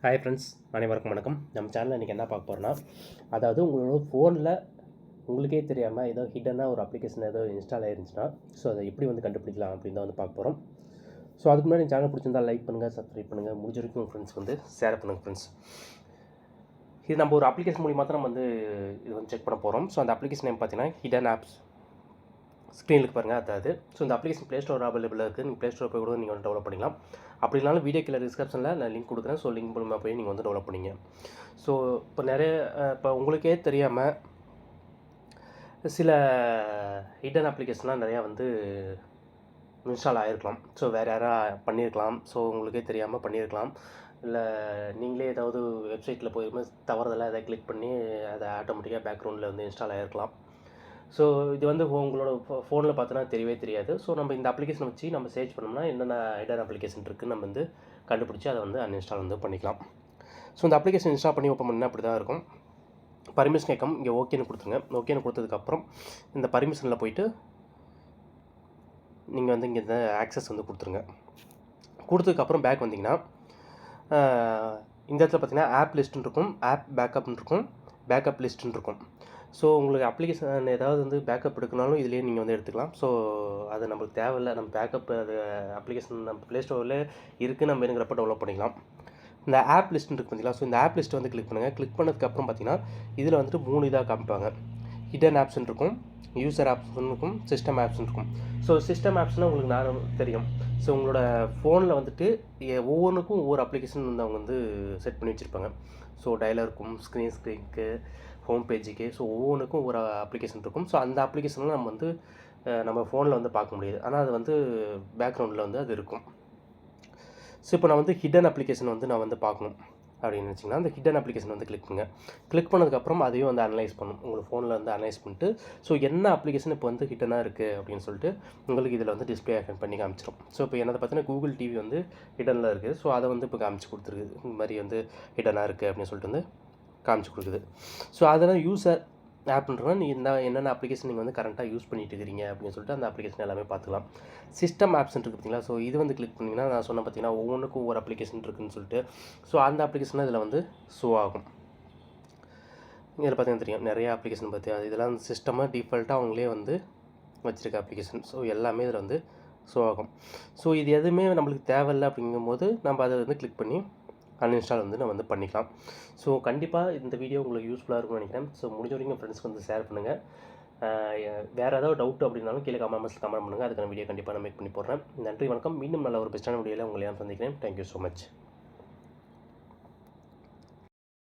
Hi friends, அனைவருக்கும் வணக்கம். நம்ம சேனலில் இன்றைக்கி என்ன பார்க்க போகிறோன்னா, அதாவது உங்களோட ஃபோனில் உங்களுக்கே தெரியாமல் ஏதோ ஹிடனாக ஒரு அப்ளிகேஷன் ஏதோ இன்ஸ்டால் ஆயிருந்துச்சுன்னா, ஸோ அதை எப்படி வந்து கண்டுபிடிக்கலாம் அப்படின்னு தான் வந்து பார்க்க போகிறோம். ஸோ அதுக்கு முன்னாடி சேனல் பிடிச்சிருந்தால் லைக் பண்ணுங்கள், சப்ஸ்கிரைப் பண்ணுங்கள், முடிஞ்ச வரைக்கும் உங்கள் ஃப்ரெண்ட்ஸ்க்கு வந்து ஷேர் பண்ணுங்கள் ஃப்ரெண்ட்ஸ். இது நம்ம ஒரு அப்ளிகேஷன் மூலிமா தான் நம்ம வந்து இது வந்து செக் பண்ண போகிறோம். ஸோ அந்த அப்ளிகேஷன் நேம் பார்த்தீங்கன்னா ஹிடன் ஆப்ஸ். ஸ்க்ரீனுக்கு பாருங்கள், அதாவது ஸோ இந்த அப்ளிகேஷன் ப்ளே ஸ்டோர் அவைலபிளாக இருக்குது. நீங்கள் ப்ளே ஸ்டோர் போய் கூட நீங்கள் வந்து டெவலப் பண்ணிக்கலாம். அப்படி இல்லைனாலும் வீடியோ கீழே டிஸ்கிரிப்ஷனில் நான் லிங்க் கொடுக்குறேன். ஸோ லிங்க் மூலமாக போய் நீங்கள் வந்து டெவலப் பண்ணிங்க. ஸோ இப்போ உங்களுக்கே தெரியாமல் சில ஹிடன் அப்ளிகேஷன்லாம் நிறையா வந்து இன்ஸ்டால் ஆகிருக்கலாம். ஸோ வேறு யாராவது பண்ணியிருக்கலாம். ஸோ உங்களுக்கே தெரியாமல் பண்ணியிருக்கலாம். இல்லை நீங்களே ஏதாவது வெப்சைட்டில் போய் தவறுதலாக எதாவது கிளிக் பண்ணி அதை ஆட்டோமேட்டிக்காக பேக்ரவுண்டில் வந்து இன்ஸ்டால் ஆகிருக்கலாம். ஸோ இது வந்து உங்களோட ஃபோனில் பார்த்தோன்னா தெரியவே தெரியாது. ஸோ நம்ம இந்த அப்ளிகேஷனை வச்சு நம்ம சர்ச் பண்ணோம்னா என்னென்ன ஹிடன் அப்ளிகேஷன் இருக்குதுன்னு நம்ம வந்து கண்டுபிடிச்சி அதை வந்து அன்இன்ஸ்டால் வந்து பண்ணிக்கலாம். ஸோ இந்த அப்ளிகேஷன் இன்ஸ்டால் பண்ணி ஓப்பன் பண்ணால் அப்படி தான் இருக்கும். பர்மிஷன் கேட்கும், இங்கே ஓகேன்னு கொடுத்துருங்க. ஓகேன்னு கொடுத்ததுக்கப்புறம் இந்த பர்மிஷனில் போய்ட்டு நீங்கள் வந்து இங்கே இந்த ஆக்சஸ் வந்து கொடுத்துருங்க. கொடுத்ததுக்கப்புறம் பேக் வந்தீங்கன்னா இந்த இடத்துல பார்த்தீங்கன்னா ஆப் லிஸ்ட்டுன்னு இருக்கும், ஆப் பேக்கப்னு இருக்கும், பேக்கப் லிஸ்ட்டுன்னு இருக்கும். ஸோ உங்களுக்கு அப்ளிகேஷன் ஏதாவது வந்து பேக்கப் எடுக்கனாலும் இதிலேயே நீங்கள் வந்து எடுத்துக்கலாம். ஸோ அது நம்மளுக்கு தேவையில்லை. நம்ம பேக்கப் அது அப்ளிகேஷன் நம்ம ப்ளே ஸ்டோரில் இருக்குது, நம்ம வேணுங்கிறப்ப டெவலப் பண்ணிக்கலாம். இந்த ஆப் லிஸ்ட் இருக்குது பார்த்தீங்களா? ஸோ இந்த ஆப் லிஸ்ட்டு வந்து கிளிக் பண்ணுங்கள். கிளிக் பண்ணதுக்கப்புறம் பார்த்தீங்கன்னா இதில் வந்துட்டு 3 இதாக காமிப்பாங்க. ஹிடன் ஆப்ஸ்ன்னு இருக்கும், யூசர் ஆப்ஸ்ன்னு இருக்கும், சிஸ்டம் ஆப்ஸ்ன்னு இருக்கும். ஸோ சிஸ்டம் ஆப்ஸ்னால் உங்களுக்கு நான் தெரியும். ஸோ உங்களோட ஃபோனில் வந்துட்டு ஒவ்வொன்றுக்கும் ஒவ்வொரு அப்ளிகேஷன் வந்து அவங்க வந்து செட் பண்ணி வச்சுருப்பாங்க. ஸோ டயலருக்கும், ஸ்க்ரீனுக்கு, ஹோம் பேஜுக்கு, ஸோ ஒவ்வொன்றுக்கும் ஒரு அப்ளிகேஷன் இருக்கும். ஸோ அந்த அப்ளிகேஷன்லாம் நம்ம வந்து நம்ம ஃபோனில் வந்து பார்க்க முடியாது. ஆனால் அது வந்து பேக்ரவுண்டில் வந்து அது இருக்கும். ஸோ இப்போ நான் வந்து ஹிடன் அப்ளிகேஷன் வந்து நான் வந்து பார்க்கணும் அப்படின்னு நினச்சிங்கன்னா அந்த ஹிடன் அப்ளிகேஷன் வந்து கிளிக் பண்ணுங்கள். கிளிக் பண்ணதுக்கப்புறம் அதையும் வந்து அனலைஸ் பண்ணும். உங்கள் ஃபோனில் வந்து அனலைஸ் பண்ணிட்டு ஸோ என்ன அப்ளிகேஷன் இப்போ வந்து ஹிடனாக இருக்குது அப்படின்னு சொல்லிட்டு உங்களுக்கு இதில் வந்து டிஸ்பிளே பண்ணி காமிச்சிடும். ஸோ இப்போ என்னதை பார்த்தீங்கன்னா கூகுள் டிவி வந்து ஹிடனில் இருக்குது. ஸோ அதை வந்து இப்போ காமிச்சு கொடுத்துருக்குது. இந்த மாதிரி வந்து ஹிடனாக இருக்குது அப்படின்னு சொல்லிட்டு வந்து காமிச்சு கொடுக்குது. ஸோ அதெல்லாம் யூசர் ஆப்ன்றனா நீங்கள் என்னென்ன அப்ளிகேஷன் நீங்கள் வந்து கரண்ட்டாக யூஸ் பண்ணிட்டு இருக்கிறீங்க அப்படின்னு சொல்லிட்டு அந்த அப்ளிகேஷன் எல்லாமே பார்த்துக்கலாம். சிஸ்டம் ஆப்ஸ் இருக்குது பார்த்தீங்களா? ஸோ இது வந்து கிளிக் பண்ணிங்கன்னா நான் சொன்ன பார்த்தீங்கன்னா ஒவ்வொன்றுக்கும் ஒவ்வொரு அப்ளிகேஷன் இருக்குதுன்னு சொல்லிட்டு ஸோ அந்த அப்ளிகேஷன் இதில் வந்து ஷோ ஆகும். இதில் பார்த்தீங்கன்னா தெரியும் நிறைய அப்ளிகேஷன் பார்த்தியா, இதெல்லாம் சிஸ்டமாக டிஃபால்ட்டாக அவங்களே வந்து வச்சுருக்க அப்ளிகேஷன். ஸோ எல்லாமே இதில் வந்து ஷோ ஆகும். ஸோ இது எதுவுமே நம்மளுக்கு தேவையில்லை அப்படிங்கும்போது நம்ம அதை வந்து கிளிக் பண்ணி அன்இன்ஸ்டால் வந்து நான் வந்து பண்ணிக்கலாம். ஸோ கண்டிப்பாக இந்த வீடியோ உங்களுக்கு யூஸ்ஃபுல்லாக இருக்கும்னு நினைக்கிறேன். ஸோ முடிஞ்ச வரைக்கும் ஃப்ரெண்ட்ஸ்க்கு வந்து ஷேர் பண்ணுங்கள். வேறு ஏதாவது டவுட் அப்படின்னாலும் கீழே கமெண்ட் பண்ணுங்கள். அதுக்கான வீடியோ கண்டிப்பாக நான் மேக் பண்ணி போடுறேன். நன்றி, வணக்கம். மீண்டும் நல்ல ஒரு பெஸ்ட்டான வீடியோவில் உங்களை சந்திக்கிறேன். Thank you so much.